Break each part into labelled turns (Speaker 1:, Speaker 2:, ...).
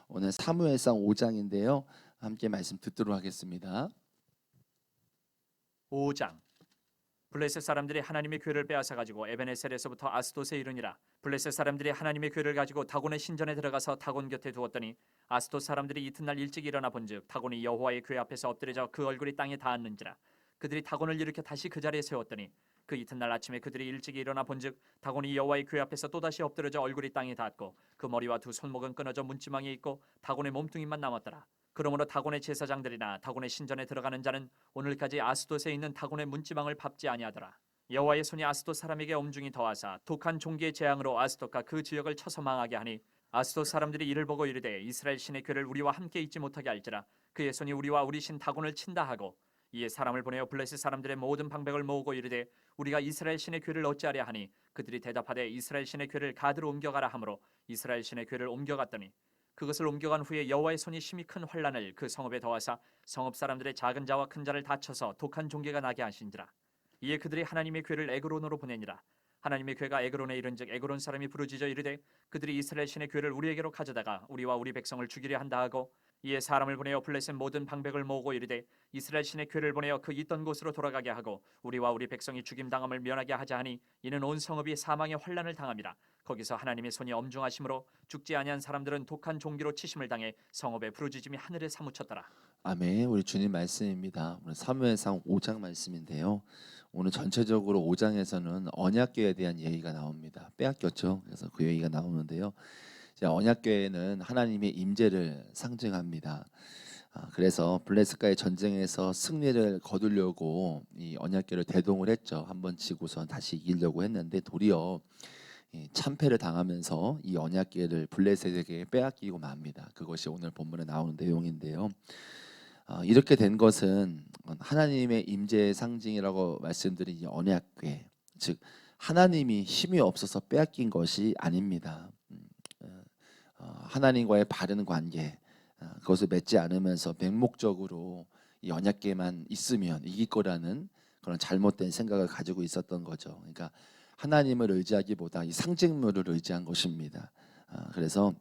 Speaker 1: 오늘 사무엘상 5장인데요. 함께 말씀 듣도록 하겠습니다.
Speaker 2: 5장. 블레셋 사람들이 하나님의 궤를 빼앗아 가지고 에베네셀에서부터 아스돗에 이르니라. 블레셋 사람들이 하나님의 궤를 가지고 다곤의 신전에 들어가서 다곤 곁에 두었더니 아스돗 사람들이 이튿날 일찍 일어나 본즉 다곤이 여호와의 궤 앞에서 엎드려져 그 얼굴이 땅에 닿았는지라. 그들이 다곤을 일으켜 다시 그 자리에 세웠더니 그 이튿날 아침에 그들이 일찍 일어나 본즉 다곤이 여호와의 궤 앞에서 또다시 엎드려져 얼굴이 땅에 닿았고 그 머리와 두 손목은 끊어져 문지망에 있고 다곤의 몸뚱이만 남았더라. 그러므로 다곤의 제사장들이나 다곤의 신전에 들어가는 자는 오늘까지 아스돗에 있는 다곤의 문지방을 밟지 아니하더라. 여호와의 손이 아스돗 사람에게 엄중히 더하사 독한 종기의 재앙으로 아스돗과 그 지역을 쳐서 망하게 하니 아스돗 사람들이 이를 보고 이르되 이스라엘 신의 궤를 우리와 함께 있지 못하게 할지라. 그의 손이 우리와 우리 신 다곤을 친다 하고 이에 사람을 보내어 블레셋 사람들의 모든 방백을 모으고 이르되 우리가 이스라엘 신의 궤를 어찌하려 하니 그들이 대답하되 이스라엘 신의 궤를 가드로 옮겨가라 하므로 이스라엘 신의 궤를 옮겨갔더니 그것을 옮겨간 후에 여호와의 손이 심히 큰 환란을 그 성읍에 더하사 성읍 사람들의 작은 자와 큰 자를 다쳐서 독한 종괴가 나게 하신지라. 이에 그들이 하나님의 궤를 에그론으로 보내니라. 하나님의 궤가 에그론에 이른즉 에그론 사람이 부르짖어 이르되 그들이 이스라엘 신의 궤를 우리에게로 가져다가 우리와 우리 백성을 죽이려 한다 하고 이에 사람을 보내어 블레셋 모든 방백을 모으고 이르되 이스라엘 신의 궤를 보내어 그 있던 곳으로 돌아가게 하고 우리와 우리 백성이 죽임 당함을 면하게 하자 하니 이는 온 성읍이 사망의 환란을 당함이라. 거기서 하나님의 손이 엄중하심으로 죽지 아니한 사람들은 독한 종기로 치심을 당해 성읍의 부르짖음이 하늘에 사무쳤더라.
Speaker 1: 아멘. 우리 주님 말씀입니다. 오늘 사무엘상 5장 말씀인데요. 오늘 전체적으로 5장에서는 언약궤에 대한 얘기가 나옵니다. 빼앗겼죠. 그래서 그 얘기가 나오는데요. 언약궤는 하나님의 임재를 상징합니다. 그래서 블레셋과의 전쟁에서 승리를 거두려고 이 언약궤를 대동을 했죠. 한번 지고선 다시 이기려고 했는데 도리어 참패를 당하면서 이 언약궤를 블레셋에게 빼앗기고 맙니다. 그것이 오늘 본문에 나오는 내용인데요. 이렇게 된 것은 하나님의 임재의 상징이라고 말씀드린 이 언약궤, 즉 하나님이 힘이 없어서 빼앗긴 것이 아닙니다. 하나님과의 바른 관계, 그것을 맺지 않으면서 맹목적으로 이 언약궤만 있으면 이길 거라는 그런 잘못된 생각을 가지고 있었던 거죠. 그러니까 하나님을 의지하기보다 이 상징물을 의지한 것입니다. 그래서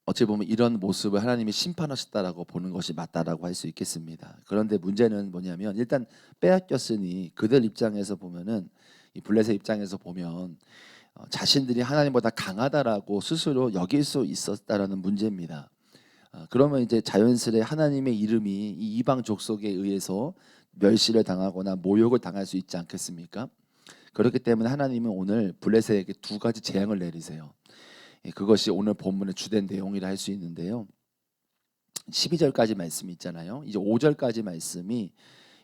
Speaker 1: 어찌 보면 이런 모습을 하나님이 심판하셨다라고 보는 것이 맞다라고 할 수 있겠습니다. 그런데 문제는 뭐냐면 일단 빼앗겼으니 그들 입장에서 보면은 이 블레셋 입장에서 보면 자신들이 하나님보다 강하다라고 스스로 여길 수 있었다라는 문제입니다. 그러면 이제 자연스레 하나님의 이름이 이 이방 족속에 의해서 멸시를 당하거나 모욕을 당할 수 있지 않겠습니까? 그렇기 때문에 하나님은 오늘 블레셋에게 두 가지 재앙을 내리세요. 그것이 오늘 본문의 주된 내용이라 할 수 있는데요. 12절까지 말씀이 있잖아요. 이제 5절까지 말씀이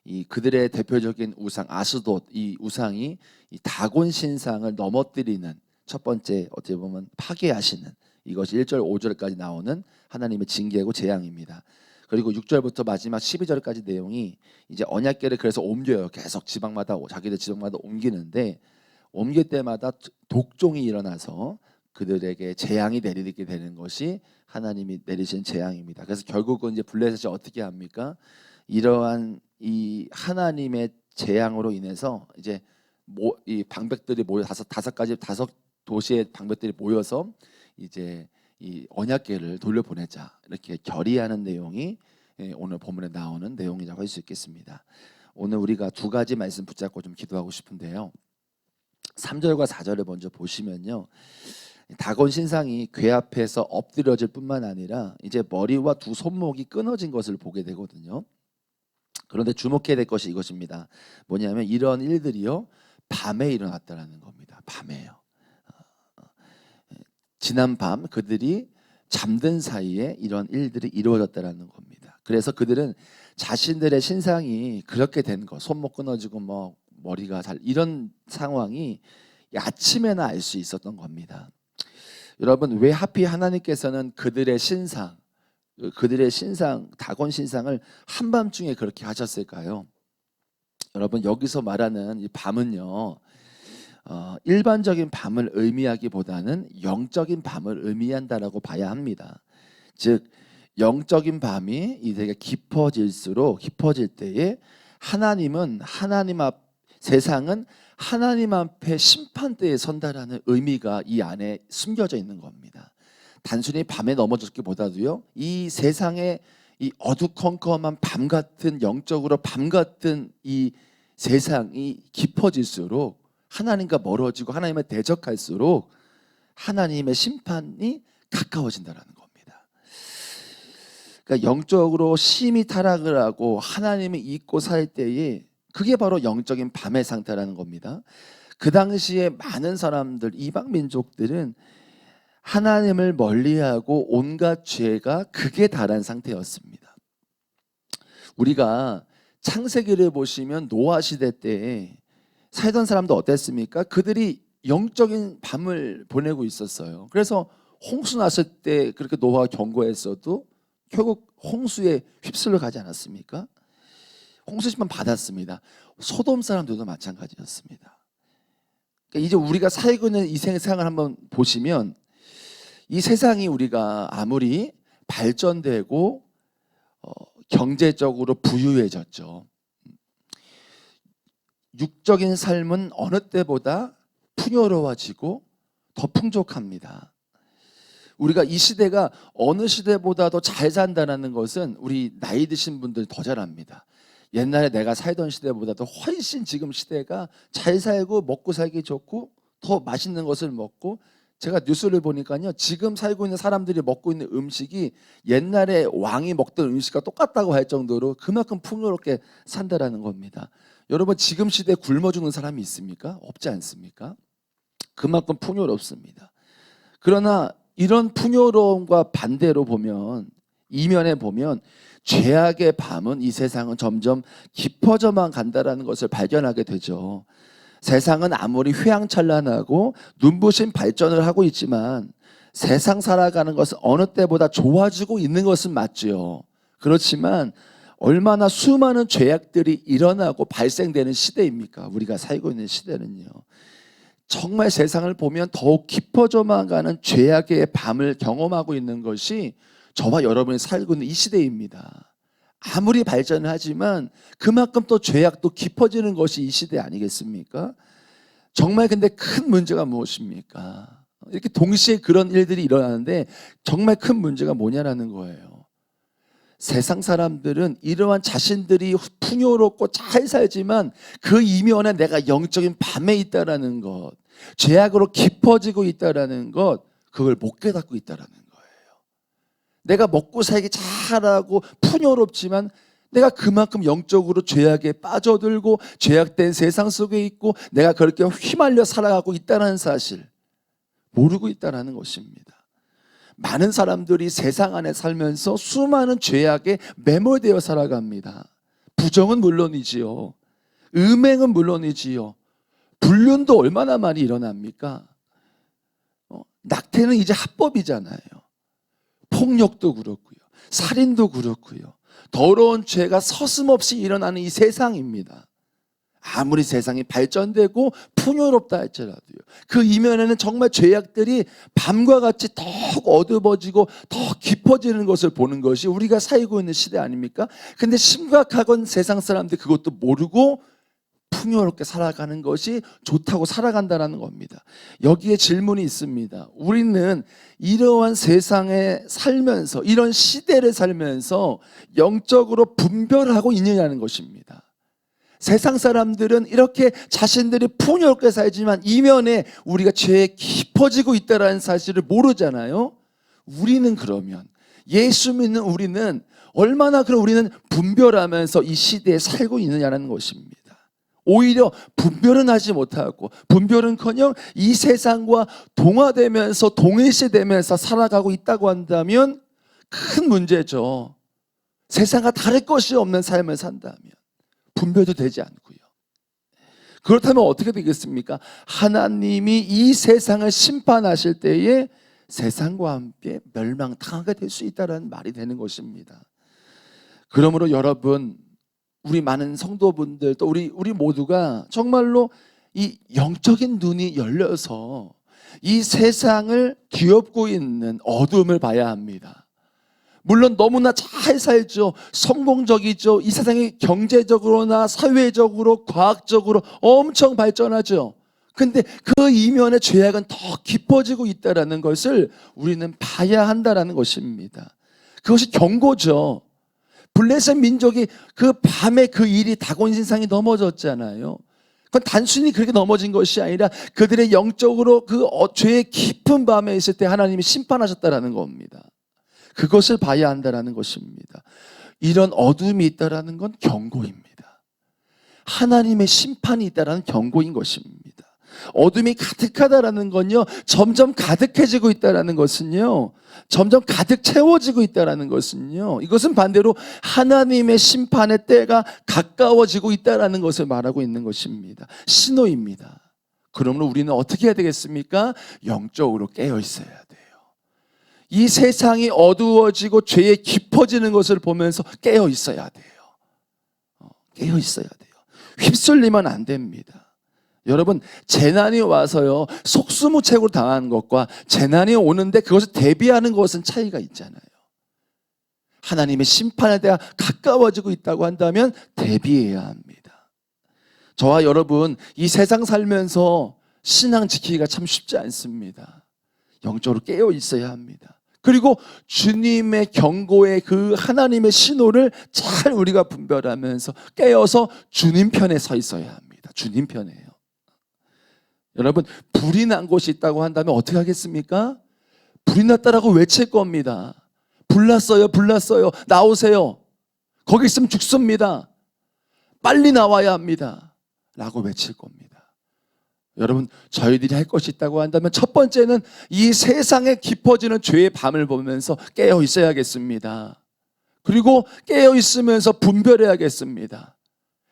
Speaker 1: 이 그들의 대표적인 우상 아스돗, 이 우상이 이 다곤 신상을 넘어뜨리는 첫 번째 어떻게 보면 파괴하시는, 이것이 1절 5절까지 나오는 하나님의 징계고 재앙입니다. 그리고 6절부터 마지막 12절까지 내용이 이제 언약궤를 그래서 옮겨요. 계속 지방마다 자기들 지방마다 옮기는데 옮길 때마다 독종이 일어나서 그들에게 재앙이 내리게 되는 것이 하나님이 내리신 재앙입니다. 그래서 결국은 이제 블레셋이 어떻게 합니까? 이러한 이 하나님의 재앙으로 인해서 이제 이 방백들이 모여 다섯 도시의 방백들이 모여서 이제 이 언약궤를 돌려보내자 이렇게 결의하는 내용이 오늘 본문에 나오는 내용이라고 할 수 있겠습니다. 오늘 우리가 두 가지 말씀 붙잡고 좀 기도하고 싶은데요. 3절과 4절을 먼저 보시면요. 다곤 신상이 궤 앞에서 엎드려질 뿐만 아니라 이제 머리와 두 손목이 끊어진 것을 보게 되거든요. 그런데 주목해야 될 것이 이것입니다. 뭐냐면 이런 일들이요 밤에 일어났다라는 겁니다. 밤에요. 지난 밤 그들이 잠든 사이에 이런 일들이 이루어졌다라는 겁니다. 그래서 그들은 자신들의 신상이 그렇게 된 것, 손목 끊어지고 뭐 머리가 이런 상황이 아침에나 알 수 있었던 겁니다. 여러분, 왜 하필 하나님께서는 그들의 신상 다곤 신상을 한밤중에 그렇게 하셨을까요? 여러분, 여기서 말하는 이 밤은요 일반적인 밤을 의미하기보다는 영적인 밤을 의미한다라고 봐야 합니다. 즉 영적인 밤이 이제 깊어질 때에 세상은 하나님 앞에 심판대에 선다라는 의미가 이 안에 숨겨져 있는 겁니다. 단순히 밤에 넘어졌기보다도요, 이 세상의 이 어두컴컴한 밤 같은, 영적으로 밤 같은 이 세상이 깊어질수록 하나님과 멀어지고 하나님을 대적할수록 하나님의 심판이 가까워진다는 겁니다. 그러니까 영적으로 심히 타락을 하고 하나님을 잊고 살 때에 그게 바로 영적인 밤의 상태라는 겁니다. 그 당시에 많은 사람들, 이방 민족들은 하나님을 멀리하고 온갖 죄가 극에 달한 상태였습니다. 우리가 창세기를 보시면 노아 시대 때 살던 사람도 어땠습니까? 그들이 영적인 밤을 보내고 있었어요. 그래서 홍수 났을 때 그렇게 노아가 경고했어도 결국 홍수에 휩쓸려 가지 않았습니까? 홍수 심판 받았습니다. 소돔 사람들도 마찬가지였습니다. 그러니까 이제 우리가 살고 있는 이 세상을 한번 보시면 이 세상이 우리가 아무리 발전되고 경제적으로 부유해졌죠. 육적인 삶은 어느 때보다 풍요로워지고 더 풍족합니다. 우리가 이 시대가 어느 시대보다도 잘 산다는 것은 우리 나이 드신 분들 더 잘 압니다. 옛날에 내가 살던 시대보다도 훨씬 지금 시대가 잘 살고 먹고 살기 좋고 더 맛있는 것을 먹고, 제가 뉴스를 보니까요, 지금 살고 있는 사람들이 먹고 있는 음식이 옛날에 왕이 먹던 음식과 똑같다고 할 정도로 그만큼 풍요롭게 산다라는 겁니다. 여러분, 지금 시대에 굶어 죽는 사람이 있습니까? 없지 않습니까? 그만큼 풍요롭습니다. 그러나 이런 풍요로움과 반대로 보면, 이면에 보면 죄악의 밤은, 이 세상은 점점 깊어져만 간다라는 것을 발견하게 되죠. 세상은 아무리 휘황찬란하고 눈부신 발전을 하고 있지만 세상 살아가는 것은 어느 때보다 좋아지고 있는 것은 맞지요. 그렇지만 얼마나 수많은 죄악들이 일어나고 발생되는 시대입니까? 우리가 살고 있는 시대는요. 정말 세상을 보면 더욱 깊어져만 가는 죄악의 밤을 경험하고 있는 것이 저와 여러분이 살고 있는 이 시대입니다. 아무리 발전을 하지만 그만큼 또 죄악도 깊어지는 것이 이 시대 아니겠습니까? 정말 근데 큰 문제가 무엇입니까? 이렇게 동시에 그런 일들이 일어나는데 정말 큰 문제가 뭐냐라는 거예요. 세상 사람들은 이러한 자신들이 풍요롭고 잘 살지만 그 이면에 내가 영적인 밤에 있다라는 것, 죄악으로 깊어지고 있다라는 것, 그걸 못 깨닫고 있다라는 거예요. 내가 먹고 살기 잘하고 풍요롭지만 내가 그만큼 영적으로 죄악에 빠져들고 죄악된 세상 속에 있고 내가 그렇게 휘말려 살아가고 있다는 사실 모르고 있다는 것입니다. 많은 사람들이 세상 안에 살면서 수많은 죄악에 매몰되어 살아갑니다. 부정은 물론이지요, 음행은 물론이지요, 불륜도 얼마나 많이 일어납니까? 낙태는 이제 합법이잖아요. 폭력도 그렇고요, 살인도 그렇고요, 더러운 죄가 서슴없이 일어나는 이 세상입니다. 아무리 세상이 발전되고 풍요롭다 할지라도요, 그 이면에는 정말 죄악들이 밤과 같이 더욱 어두워지고 더 깊어지는 것을 보는 것이 우리가 살고 있는 시대 아닙니까? 근데 심각하건 세상 사람들 그것도 모르고 풍요롭게 살아가는 것이 좋다고 살아간다는 겁니다. 여기에 질문이 있습니다. 우리는 이러한 세상에 살면서, 이런 시대를 살면서 영적으로 분별하고 있느냐는 것입니다. 세상 사람들은 이렇게 자신들이 풍요롭게 살지만 이면에 우리가 죄에 깊어지고 있다는 사실을 모르잖아요. 우리는 그러면, 예수 믿는 우리는 얼마나 그럼 우리는 분별하면서 이 시대에 살고 있느냐는 것입니다. 오히려 분별은 하지 못하고, 분별은커녕 이 세상과 동화되면서 동일시되면서 살아가고 있다고 한다면 큰 문제죠. 세상과 다를 것이 없는 삶을 산다면 분별도 되지 않고요. 그렇다면 어떻게 되겠습니까? 하나님이 이 세상을 심판하실 때에 세상과 함께 멸망당하게 될 수 있다는 말이 되는 것입니다. 그러므로 여러분, 우리 많은 성도분들, 또 우리 모두가 정말로 이 영적인 눈이 열려서 이 세상을 뒤엎고 있는 어둠을 봐야 합니다. 물론 너무나 잘 살죠, 성공적이죠, 이 세상이 경제적으로나 사회적으로 과학적으로 엄청 발전하죠. 근데 그 이면의 죄악은 더 깊어지고 있다는 것을 우리는 봐야 한다는 것입니다. 그것이 경고죠. 블레셋 민족이 그 밤에 그 일이 다곤 신상이 넘어졌잖아요. 그건 단순히 그렇게 넘어진 것이 아니라 그들의 영적으로 그 죄의 깊은 밤에 있을 때 하나님이 심판하셨다라는 겁니다. 그것을 봐야 한다는 것입니다. 이런 어둠이 있다라는 건 경고입니다. 하나님의 심판이 있다라는 경고인 것입니다. 어둠이 가득하다라는 건요, 점점 가득해지고 있다라는 것은요, 점점 가득 채워지고 있다라는 것은요, 이것은 반대로 하나님의 심판의 때가 가까워지고 있다라는 것을 말하고 있는 것입니다. 신호입니다. 그러므로 우리는 어떻게 해야 되겠습니까? 영적으로 깨어 있어야 돼요. 이 세상이 어두워지고 죄에 깊어지는 것을 보면서 깨어 있어야 돼요. 깨어 있어야 돼요. 휩쓸리면 안 됩니다. 여러분, 재난이 와서요, 속수무책으로 당하는 것과 재난이 오는데 그것을 대비하는 것은 차이가 있잖아요. 하나님의 심판에 대해 가까워지고 있다고 한다면 대비해야 합니다. 저와 여러분, 이 세상 살면서 신앙 지키기가 참 쉽지 않습니다. 영적으로 깨어 있어야 합니다. 그리고 주님의 경고의 그 하나님의 신호를 잘 우리가 분별하면서 깨어서 주님 편에 서 있어야 합니다. 주님 편에요. 여러분, 불이 난 곳이 있다고 한다면 어떻게 하겠습니까? 불이 났다라고 외칠 겁니다. 불났어요, 불났어요, 나오세요. 거기 있으면 죽습니다. 빨리 나와야 합니다. 라고 외칠 겁니다. 여러분, 저희들이 할 것이 있다고 한다면 첫 번째는 이 세상에 깊어지는 죄의 밤을 보면서 깨어 있어야겠습니다. 그리고 깨어 있으면서 분별해야겠습니다.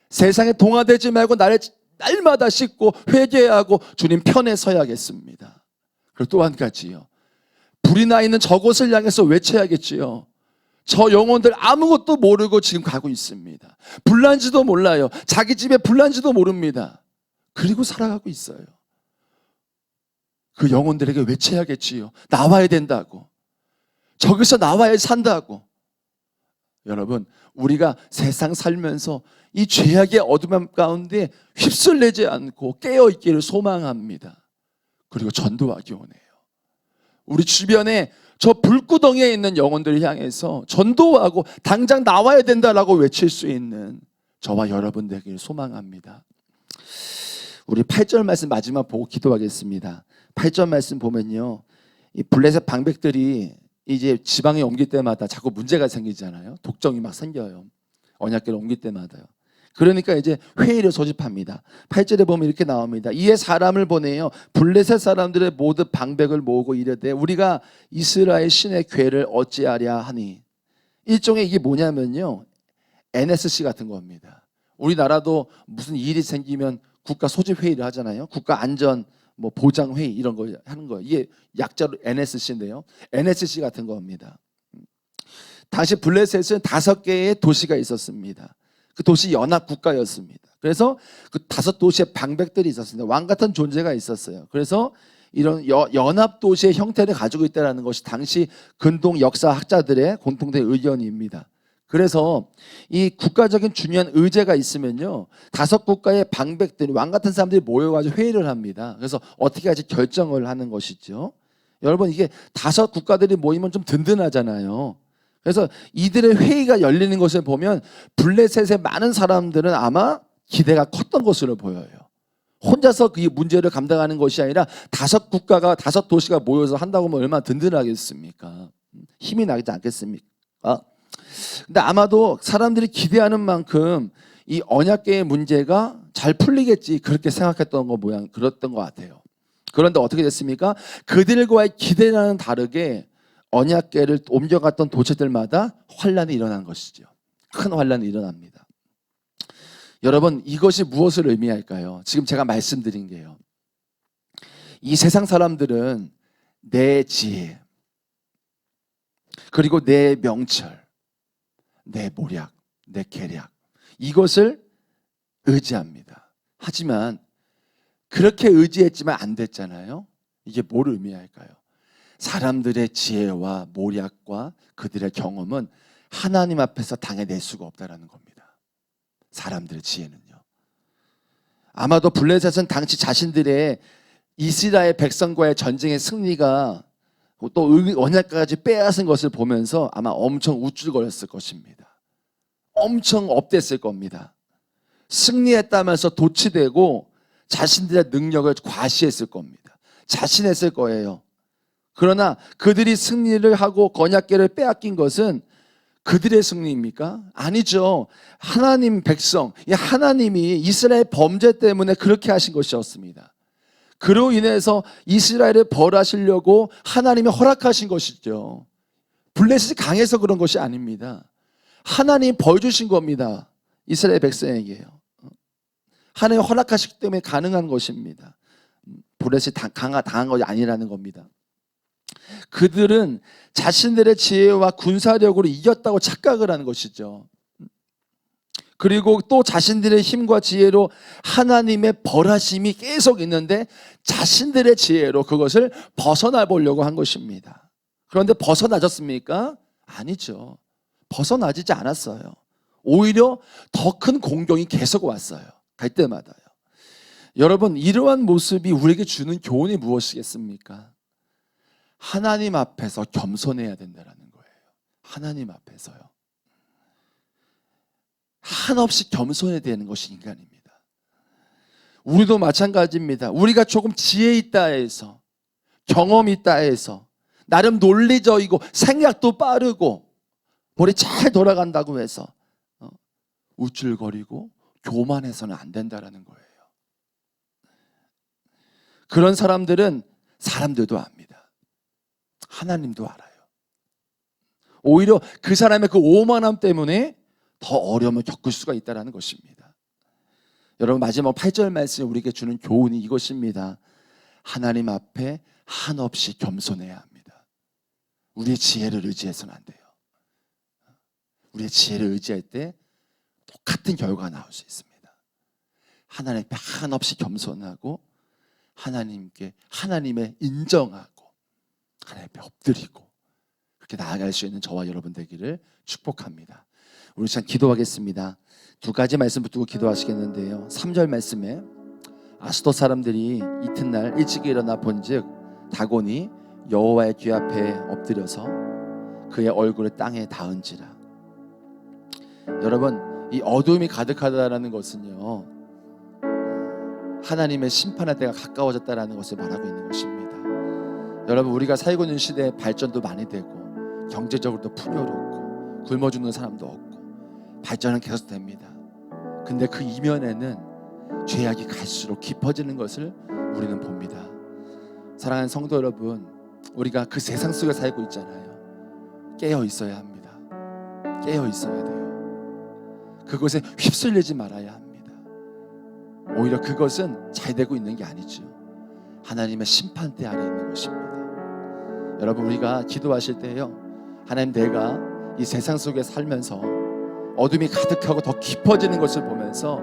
Speaker 1: 세상에 동화되지 말고 날마다 씻고 회개하고 주님 편에 서야겠습니다. 그리고 또 한 가지요. 불이 나 있는 저곳을 향해서 외쳐야겠지요. 저 영혼들 아무것도 모르고 지금 가고 있습니다. 불난지도 몰라요. 자기 집에 불난지도 모릅니다. 그리고 살아가고 있어요. 그 영혼들에게 외쳐야겠지요. 나와야 된다고. 저기서 나와야 산다고. 여러분, 우리가 세상 살면서 이 죄악의 어둠 가운데 휩쓸리지 않고 깨어있기를 소망합니다. 그리고 전도하기 원해요. 우리 주변에 저 불구덩이에 있는 영혼들을 향해서 전도하고 당장 나와야 된다라고 외칠 수 있는 저와 여러분 되기를 소망합니다. 우리 8절 말씀 마지막 보고 기도하겠습니다. 8절 말씀 보면요, 이 블레셋 방백들이 이제 지방에 옮길 때마다 자꾸 문제가 생기잖아요. 독점이 막 생겨요. 언약궤를 옮길 때마다요. 그러니까 이제 회의를 소집합니다. 8절에 보면 이렇게 나옵니다. 이에 사람을 보내요. 블레셋 사람들의 모든 방백을 모으고 이르되 우리가 이스라엘 신의 궤를 어찌하랴 하니. 일종의 이게 뭐냐면요, NSC 같은 겁니다. 우리나라도 무슨 일이 생기면 국가 소집 회의를 하잖아요. 국가 안전 뭐 보장 회의 이런 거 하는 거예요. 이게 약자로 NSC인데요. NSC 같은 겁니다. 당시 블레셋은 5개의 도시가 있었습니다. 그 도시 연합 국가였습니다. 그래서 그 5도시의 방백들이 있었습니다. 왕 같은 존재가 있었어요. 그래서 이런 연합 도시의 형태를 가지고 있다는 것이 당시 근동 역사 학자들의 공통된 의견입니다. 그래서 이 국가적인 중요한 의제가 있으면요, 5국가의 방백들이 왕 같은 사람들이 모여가지고 회의를 합니다. 그래서 어떻게 할지 결정을 하는 것이죠. 여러분, 이게 5국가들이 모이면 좀 든든하잖아요. 그래서 이들의 회의가 열리는 것을 보면 블레셋의 많은 사람들은 아마 기대가 컸던 것으로 보여요. 혼자서 그 문제를 감당하는 것이 아니라 5국가가 5도시가 모여서 한다고 하면 얼마나 든든하겠습니까? 힘이 나지 않겠습니까? 근데 아마도 사람들이 기대하는 만큼 이 언약궤의 문제가 잘 풀리겠지 그렇게 생각했던 거 모양 그랬던 것 같아요. 그런데 어떻게 됐습니까? 그들과의 기대와는 다르게 언약궤를 옮겨갔던 도시들마다 환란이 일어난 것이죠. 큰 환란이 일어납니다. 여러분, 이것이 무엇을 의미할까요? 지금 제가 말씀드린 게요, 이 세상 사람들은 내 지혜 그리고 내 명철, 내 모략, 내 계략, 이것을 의지합니다. 하지만 그렇게 의지했지만 안 됐잖아요. 이게 뭘 의미할까요? 사람들의 지혜와 모략과 그들의 경험은 하나님 앞에서 당해낼 수가 없다는 겁니다. 사람들의 지혜는요. 아마도 블레셋은 당시 자신들의 이스라엘 백성과의 전쟁의 승리가 또 언약까지 빼앗은 것을 보면서 아마 엄청 우쭐거렸을 것입니다. 엄청 업됐을 겁니다. 승리했다면서 도취되고 자신들의 능력을 과시했을 겁니다. 자신했을 거예요. 그러나 그들이 승리를 하고 언약궤를 빼앗긴 것은 그들의 승리입니까? 아니죠. 하나님 백성, 이 하나님이 이스라엘 범죄 때문에 그렇게 하신 것이었습니다. 그로 인해서 이스라엘을 벌하시려고 하나님이 허락하신 것이죠. 블레셋이 강해서 그런 것이 아닙니다. 하나님이 벌 주신 겁니다. 이스라엘 백성에게요. 하나님이 허락하시기 때문에 가능한 것입니다. 블레셋이 당한 것이 아니라는 겁니다. 그들은 자신들의 지혜와 군사력으로 이겼다고 착각을 하는 것이죠. 그리고 또 자신들의 힘과 지혜로 하나님의 벌하심이 계속 있는데 자신들의 지혜로 그것을 벗어나 보려고 한 것입니다. 그런데 벗어나졌습니까? 아니죠. 벗어나지지 않았어요. 오히려 더 큰 공경이 계속 왔어요. 갈 때마다요. 여러분, 이러한 모습이 우리에게 주는 교훈이 무엇이겠습니까? 하나님 앞에서 겸손해야 된다는 거예요. 하나님 앞에서요. 한없이 겸손해야 되는 것이 인간입니다. 우리도 마찬가지입니다. 우리가 조금 지혜 있다 해서, 경험 있다 해서, 나름 논리적이고 생각도 빠르고 머리 잘 돌아간다고 해서 우쭐거리고 교만해서는 안 된다는 거예요. 그런 사람들도 압니다. 하나님도 알아요. 오히려 그 사람의 그 오만함 때문에 더 어려움을 겪을 수가 있다는 것입니다. 여러분, 마지막 8절 말씀이 우리에게 주는 교훈이 이것입니다. 하나님 앞에 한없이 겸손해야 합니다. 우리의 지혜를 의지해서는 안 돼요. 우리의 지혜를 의지할 때 똑같은 결과가 나올 수 있습니다. 하나님 앞에 한없이 겸손하고 하나님의 인정하고 하나님 앞에 엎드리고 그렇게 나아갈 수 있는 저와 여러분 되기를 축복합니다. 우리 시간 기도하겠습니다. 두 가지 말씀 붙들고 기도하시겠는데요. 3절 말씀에 아스돗 사람들이 이튿날 일찍 일어나 본즉 다곤이 여호와의 귀 앞에 엎드려서 그의 얼굴을 땅에 닿은지라. 여러분, 이 어둠이 가득하다라는 것은요, 하나님의 심판할 때가 가까워졌다라는 것을 말하고 있는 것입니다. 여러분, 우리가 살고 있는 시대에 발전도 많이 되고 경제적으로도 풍요롭고 굶어 죽는 사람도 없고 발전은 계속됩니다. 근데 그 이면에는 죄악이 갈수록 깊어지는 것을 우리는 봅니다. 사랑하는 성도 여러분, 우리가 그 세상 속에 살고 있잖아요. 깨어 있어야 합니다. 깨어 있어야 돼요. 그것에 휩쓸리지 말아야 합니다. 오히려 그것은 잘 되고 있는 게 아니죠. 하나님의 심판대 아래 있는 것입니다. 여러분, 우리가 기도하실 때요, 하나님, 내가 이 세상 속에 살면서 어둠이 가득하고 더 깊어지는 것을 보면서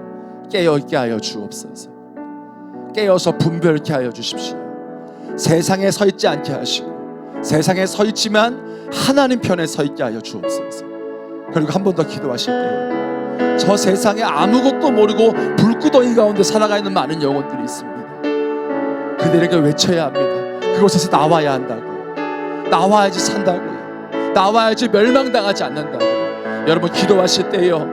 Speaker 1: 깨어있게 하여 주옵소서. 깨어서 분별케 하여 주십시오. 세상에 서 있지 않게 하시고 세상에 서 있지만 하나님 편에 서 있게 하여 주옵소서. 그리고 한 번 더 기도하실 때요, 저 세상에 아무것도 모르고 불구덩이 가운데 살아가 있는 많은 영혼들이 있습니다. 그들에게 외쳐야 합니다. 그곳에서 나와야 한다고요. 나와야지 산다고요. 나와야지 멸망당하지 않는다고요. 여러분, 기도하실 때요,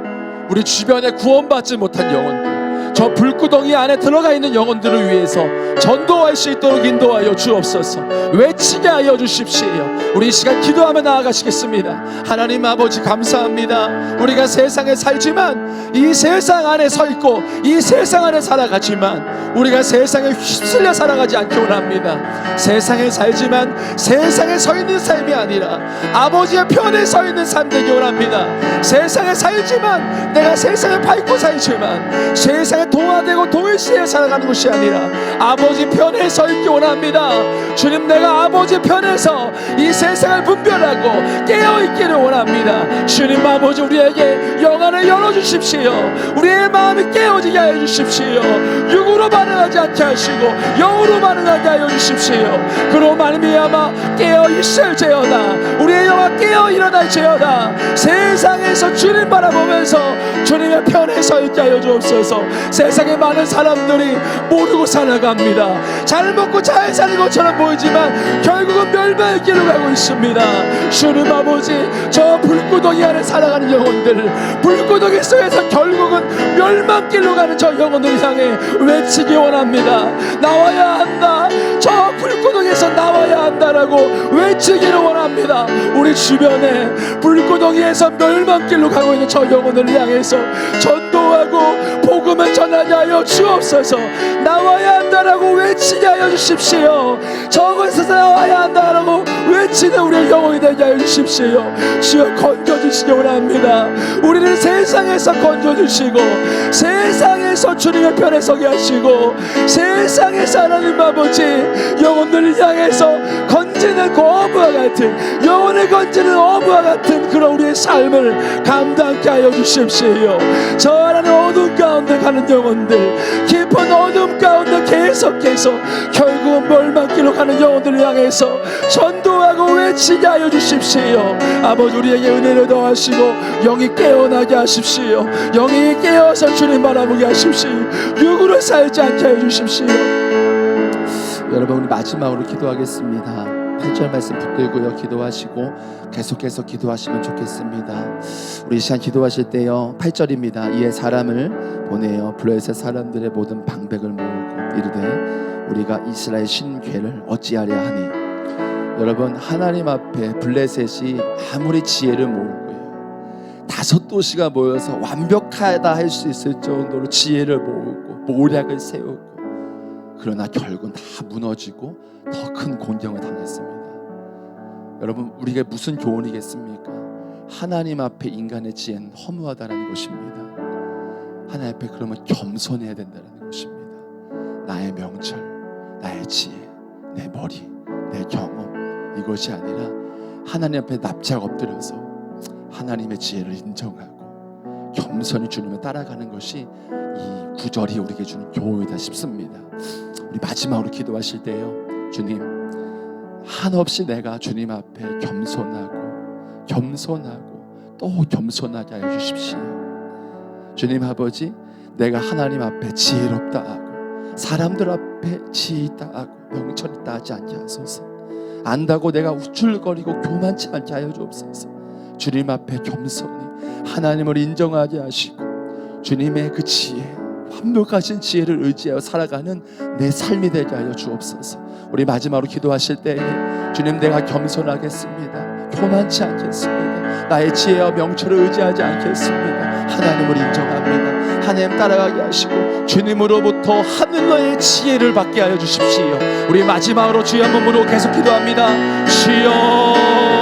Speaker 1: 우리 주변에 구원받지 못한 영혼들, 저 불구덩이 안에 들어가 있는 영혼들을 위해서 전도할 수 있도록 인도하여 주옵소서. 외치게 하여 주십시오. 우리 이 시간 기도하며 나아가시겠습니다. 하나님 아버지, 감사합니다. 우리가 세상에 살지만 이 세상 안에 서 있고 이 세상 안에 살아가지만 우리가 세상에 휩쓸려 살아가지 않기 원합니다. 세상에 살지만 세상에 서 있는 삶이 아니라 아버지의 편에 서 있는 삶 되기 원합니다. 세상에 살지만 내가 세상에 밟고 살지만 세상에 동화되고 동일시에 살아가는 것이 아니라 아버지 편에 서 있기 원합니다. 주님, 내가 아버지 편에서 이 세상을 분별하고 깨어있기를 원합니다. 주님 아버지, 우리에게 영안을 열어주십시오. 우리의 마음이 깨어지게 하여 주십시오. 육으로 반응하지 않게 하시고 영으로 반응하게 하여 주십시오. 그로 말미암아 깨어있을지어다. 우리의 영혼 깨어일어나 일어날지어다. 세상에서 주님 바라보면서 주님의 편에 서 있게 하여 주옵소서. 세상에 많은 사람들이 모르고 살아갑니다. 잘 먹고 잘 사는 것처럼 보이지만 결국은 멸망의 길로 가고 있습니다. 주님 아버지, 저 불구덩이 안에 살아가는 영혼들, 불구덩이 속에서 결국은 멸망길로 가는 저 영혼을 향해 외치기 원합니다. 나와야 한다, 저 불구덩이에서 나와야 한다라고 외치기를 원합니다. 우리 주변에 불구덩이에서 멸망길로 가고 있는 저 영혼을 향해서 전도하고 복음을 전하게 하여 주옵소서. 나와야 한다라고 외치게 하여 주십시오. 저곳에서 나와야 한다라고 외치는 우리의 영혼이 되게 하여 주십시오. 주여 건져주시기 원합니다. 우리를 세상에서 건져주시고 세상에서 주님의 편에 서게 하시고 세상에서 하나님 아버지 영혼들을 향해서 건지는 그 어부와 같은, 영혼을 건지는 어부와 같은 그런 우리의 삶을 감당케 하여 주십시오. 저 하나님 어둠 가운데 가는 영혼들, 깊은 어둠 가운데 계속해서 결국은 멸망길로 가는 영혼들을 향해서 전도하고 외치게 하여 주십시오. 아버지, 우리에게 은혜를 더하시고 영이 깨어나게 하십시오. 영이 깨어서 주님 바라보게 하십시오. 육으로 살지 않게 해 주십시오. 여러분, 우리 마지막으로 기도하겠습니다. 8절 말씀 붙들고요, 기도하시고 계속해서 기도하시면 좋겠습니다. 우리 이 시간 기도하실 때요, 8절입니다. 이에 사람을 보내어 블레셋 사람들의 모든 방백을 모으고 이르되 우리가 이스라엘 신궤를 어찌하려 하니. 여러분, 하나님 앞에 블레셋이 아무리 지혜를 모으고요, 5도시가 모여서 완벽하다 할 수 있을 정도로 지혜를 모으고 모략을 세우고, 그러나 결국은 다 무너지고 더 큰 곤경을 당했습니다. 여러분, 우리가 무슨 교훈이겠습니까? 하나님 앞에 인간의 지혜는 허무하다는 것입니다. 하나님 앞에 그러면 겸손해야 된다는 것입니다. 나의 명철, 나의 지혜, 내 머리, 내 경험, 이것이 아니라 하나님 앞에 납작 엎드려서 하나님의 지혜를 인정하고 겸손히 주님을 따라가는 것이 이 구절이 우리에게 주는 교훈이다 싶습니다. 우리 마지막으로 기도하실 때요, 주님, 한없이 내가 주님 앞에 겸손하고 또 겸손하게 하여 주십시오. 주님 아버지, 내가 하나님 앞에 지혜롭다 하고 사람들 앞에 지혜 있다 하고 명철 있다 하지 않게 하소서. 안다고 내가 우쭐거리고 교만치 않게 하여 주옵소서. 주님 앞에 겸손히 하나님을 인정하게 하시고 주님의 그 지혜, 완벽하신 지혜를 의지하여 살아가는 내 삶이 되게 하여 주옵소서. 우리 마지막으로 기도하실 때에 주님, 내가 겸손하겠습니다. 교만치 않겠습니다. 나의 지혜와 명철을 의지하지 않겠습니다. 하나님을 인정합니다. 하나님 따라가게 하시고 주님으로부터 하늘로의 지혜를 받게 하여 주십시오. 우리 마지막으로 주여 한 몸으로 계속 기도합니다. 주여.